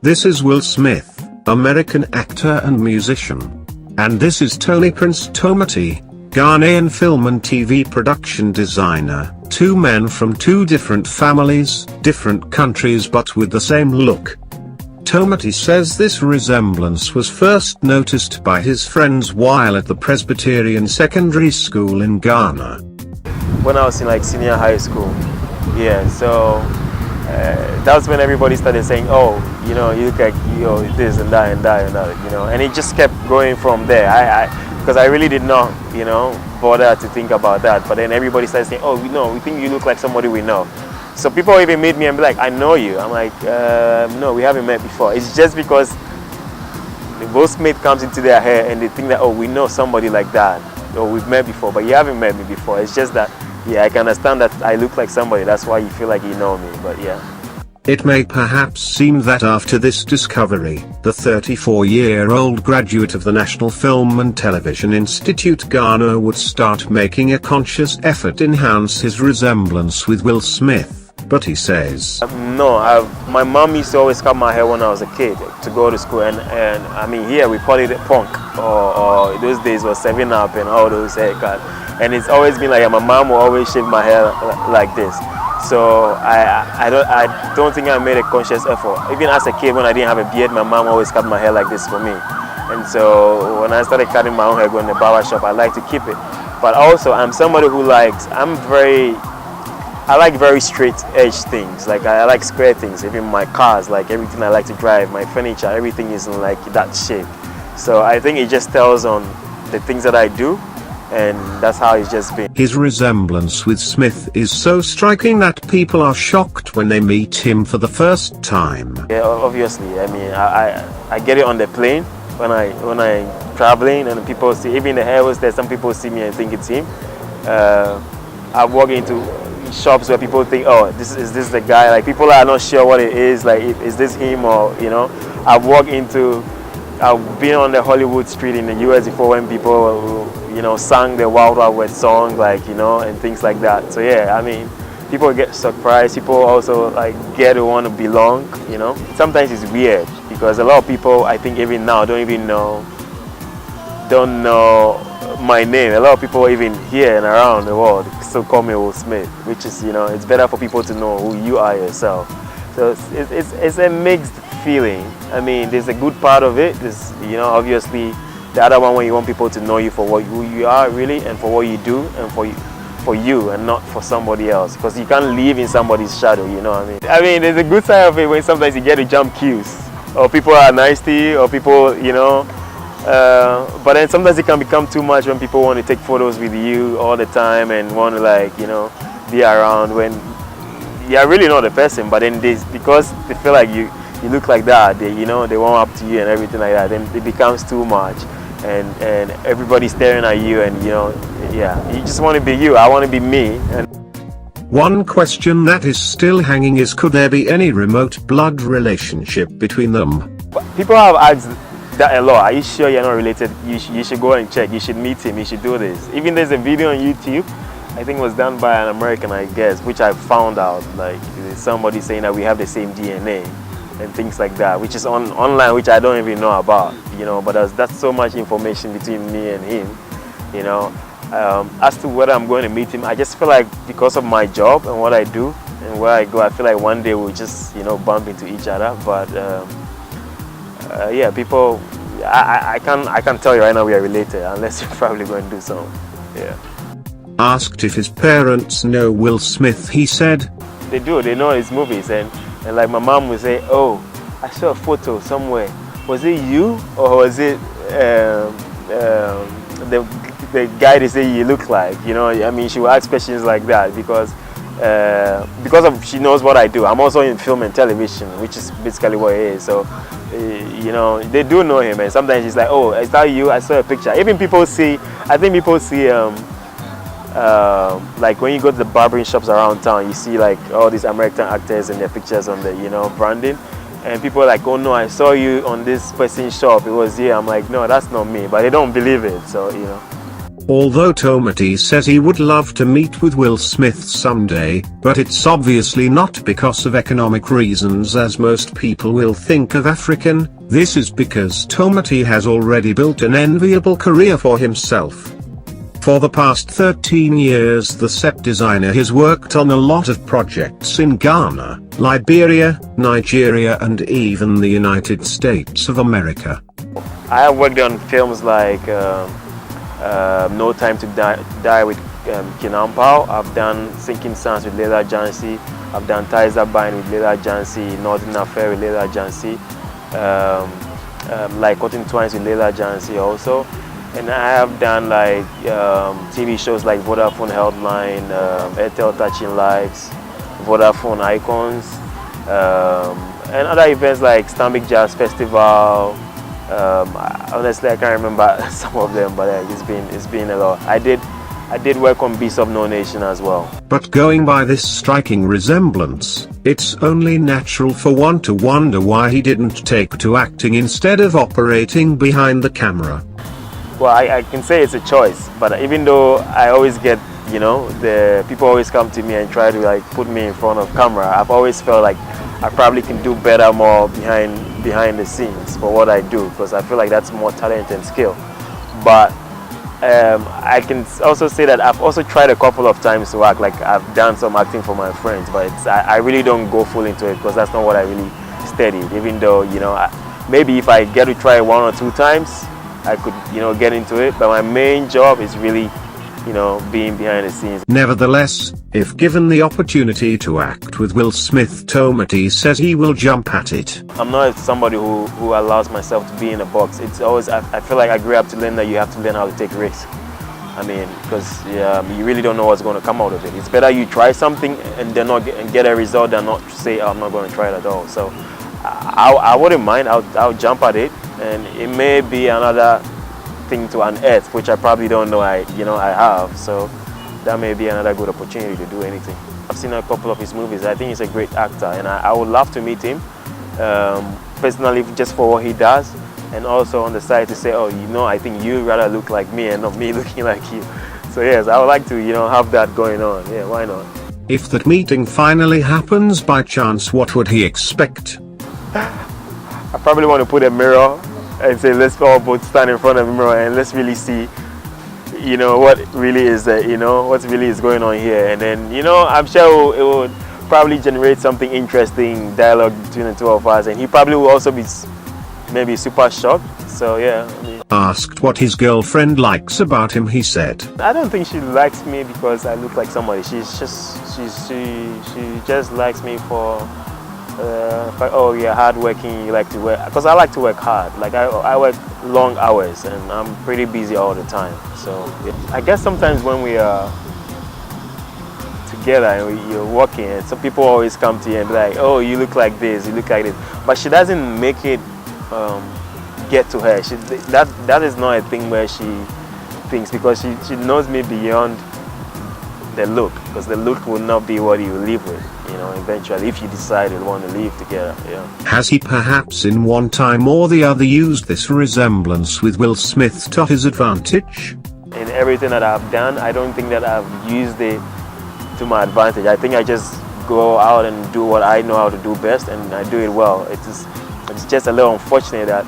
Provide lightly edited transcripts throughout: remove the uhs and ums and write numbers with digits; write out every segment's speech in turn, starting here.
This is Will Smith, American actor and musician. And this is Tony Prince Tomety, Ghanaian film and TV production designer. Two men from two different families, different countries but with the same look. Tomety says this resemblance was first noticed by his friends while at the Presbyterian Secondary School in Ghana. When I was in like senior high school, yeah, so that was when everybody started saying, oh, you know, you look like, you know, this and that and that and that, you know, and it just kept going from there. Because I really did not, you know, bother to think about that. But then everybody started saying, oh, no, we think you look like somebody we know. So people even meet me and be like, I know you. I'm like, no, we haven't met before. It's just because the Will Smith comes into their head and they think that, oh, we know somebody like that. Or we've met before, but you haven't met me before. It's just that, yeah, I can understand that I look like somebody. That's why you feel like you know me, but yeah. It may perhaps seem that after this discovery, the 34-year-old graduate of the National Film and Television Institute Ghana would start making a conscious effort to enhance his resemblance with Will Smith. But he says, no, my mom used to always cut my hair when I was a kid to go to school, and I mean here we call it punk, or those days was 7-up and all those haircuts, and it's always been like my mom will always shave my hair like this. So I don't think I made a conscious effort. Even as a kid when I didn't have a beard, my mom always cut my hair like this for me. And so when I started cutting my own hair going to the barber shop, I like to keep it. But also I'm somebody who likes, I like very straight edge things. Like I like square things, even my cars, like everything I like to drive, my furniture, everything is in like that shape. So I think it just tells on the things that I do. And that's how it's just been. His resemblance with Smith is so striking that people are shocked when they meet him for the first time. Yeah, obviously. I mean, I get it on the plane when I traveling, and people see, even the hair hostess, some people see me and think it's him. I walk into shops where people think, oh, is this the guy? Like people are not sure what it is. Like, is this him, or you know? I've been on the Hollywood street in the US before when people, you know, sang the Wild Wild West song, like, you know, and things like that. So yeah, I mean, people get surprised. People also like get to want to belong, you know. Sometimes it's weird because a lot of people, I think even now, don't know my name. A lot of people even here and around the world still call me Will Smith, which is, you know, it's better for people to know who you are yourself. So it's a mixed feeling. I mean, there's a good part of it. There's, you know, obviously the other one when you want people to know you for who you are really, and for what you do, and for you and not for somebody else, because you can't live in somebody's shadow, you know what I mean? I mean, there's a good side of it when sometimes you get to jump queues, or people are nice to you, or people, you know, but then sometimes it can become too much when people want to take photos with you all the time and want to, like, you know, be around when you're really not the person, but then because they feel like you look like that, you know, they warm up to you and everything like that, then it becomes too much, and everybody's staring at you, and, you know, yeah, you just want to be you. I want to be me. And one question that is still hanging is, could there be any remote blood relationship between them? People have asked that a lot. Are you sure you're not related? You should go and check. You should meet him. You should do this. Even there's a video on YouTube, I think it was done by an American, I guess, which I found out, like somebody saying that we have the same DNA and things like that, which is online, which I don't even know about, you know, but that's so much information between me and him, you know. As to whether I'm going to meet him, I just feel like because of my job and what I do and where I go, I feel like one day we'll just, you know, bump into each other. But yeah, people, I can't tell you right now we are related unless you're probably going to do something. Yeah. Asked if his parents know Will Smith, he said, they do. They know his movies, and like my mom would say, oh, I saw a photo somewhere. Was it you, or was it the guy they say you look like? You know, I mean, she will ask questions like that because she knows what I do. I'm also in film and television, which is basically what it is. So, you know, they do know him, and sometimes she's like, oh, is that you? I saw a picture. Even people see, I think people see, like when you go to the barbering shops around town, you see like all these American actors and their pictures on the, you know, branding, and people are like, oh no, I saw you on this person's shop, it was here. I'm like, no, that's not me, but they don't believe it, so, you know. Although Tomety says he would love to meet with Will Smith someday, but it's obviously not because of economic reasons as most people will think of African. This is because Tomety has already built an enviable career for himself. For the past 13 years the set designer has worked on a lot of projects in Ghana, Liberia, Nigeria and even the United States of America. I have worked on films like No Time to Die with Kinampao. I've done Sinking Sands with Leila Jansi. I've done Ties That Bind with Leila Jansi, Northern Affair with Leila Jansi, like Cotton Twines with Leila Jansi also. And I have done like TV shows like Vodafone Healthline, Airtel Touching Lives, Vodafone Icons, and other events like Stanbic Jazz Festival. Honestly, I can't remember some of them, but it's been a lot. I did work on Beasts of No Nation as well. But going by this striking resemblance, it's only natural for one to wonder why he didn't take to acting instead of operating behind the camera. Well, I can say it's a choice, but even though I always get, the people always come to me and try to like put me in front of camera, I've always felt like I probably can do better more behind the scenes for what I do, because I feel like that's more talent and skill. But I can also say that I've also tried a couple of times to act. Like I've done some acting for my friends, but I really don't go full into it because that's not what I really studied. Even though maybe if I get to try it 1 or 2 times, I could get into it. But my main job is really being behind the scenes. Nevertheless, if given the opportunity to act with Will Smith, Tomety says he will jump at it. I'm not somebody who allows myself to be in a box. It's always, I feel like I grew up to learn that you have to learn how to take risks. I mean, because you really don't know what's going to come out of it. It's better you try something and then get a result than not say, oh, I'm not going to try it at all. So I wouldn't mind. I'll jump at it, and it may be another thing to unearth, which I probably don't know I have. So that may be another good opportunity to do anything. I've seen a couple of his movies. I think he's a great actor, and I would love to meet him personally, just for what he does, and also on the side to say, oh, I think you rather look like me and not me looking like you. So yes, I would like to have that going on. Yeah, why not? If that meeting finally happens by chance, what would he expect? I probably want to put a mirror and say, let's all both stand in front of the mirror and let's really see what really is what really is going on here. And then I'm sure it would probably generate something interesting, dialogue between the two of us, and he probably will also be maybe super shocked. So yeah, Asked what his girlfriend likes about him, he said, I don't think she likes me because I look like somebody. She just likes me for oh, you're hardworking, you like to work, because I like to work hard. Like I work long hours and I'm pretty busy all the time. So I guess sometimes when we are together and you're working, and some people always come to you and be like, oh, you look like this, you look like this, but she doesn't make it get to her. That is not a thing where she thinks, because she knows me beyond the look, because the look will not be what you live with, eventually, if you decide you want to live together. Yeah. Has he perhaps in one time or the other used this resemblance with Will Smith to his advantage? In everything that I've done, I don't think that I've used it to my advantage. I think I just go out and do what I know how to do best, and I do it well. It's just a little unfortunate that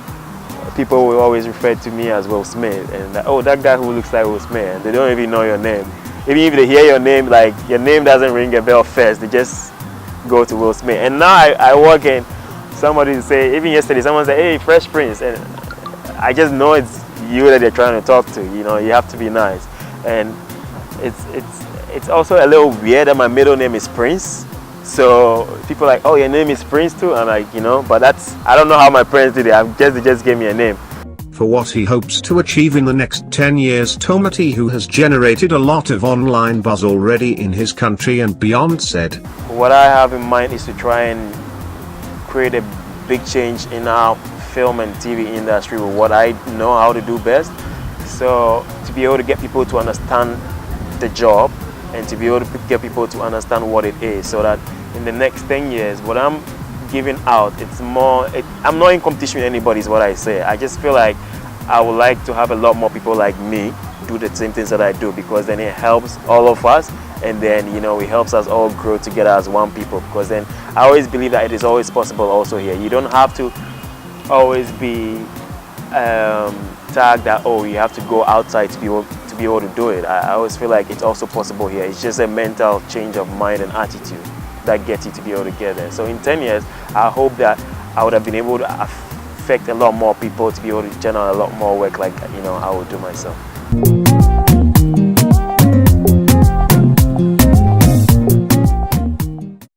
people will always refer to me as Will Smith, and oh, that guy who looks like Will Smith, and they don't even know your name. Even if they hear your name, like your name doesn't ring a bell first, they just go to Will Smith. And now I walk in, somebody say, even yesterday, someone said, hey, Fresh Prince, and I just know it's you that they're trying to talk to. You have to be nice. And it's also a little weird that my middle name is Prince. So people are like, oh, your name is Prince too? I'm like, but I don't know how my parents did it. They just gave me a name. For what he hopes to achieve in the next 10 years, Tomety, who has generated a lot of online buzz already in his country and beyond, said, what I have in mind is to try and create a big change in our film and TV industry with what I know how to do best. So to be able to get people to understand the job and to be able to get people to understand what it is, so that in the next 10 years, what I'm giving out, I'm not in competition with anybody is what I say. I just feel like I would like to have a lot more people like me do the same things that I do, because then it helps all of us, and then it helps us all grow together as one people. Because then I always believe that it is always possible also here. You don't have to always be tagged that, oh, you have to go outside to be able to do it. I always feel like it's also possible here. It's just a mental change of mind and attitude that gets you to be able to get there. So in 10 years, I hope that I would have been able to affect a lot more people to be able to generate a lot more work like I would do myself.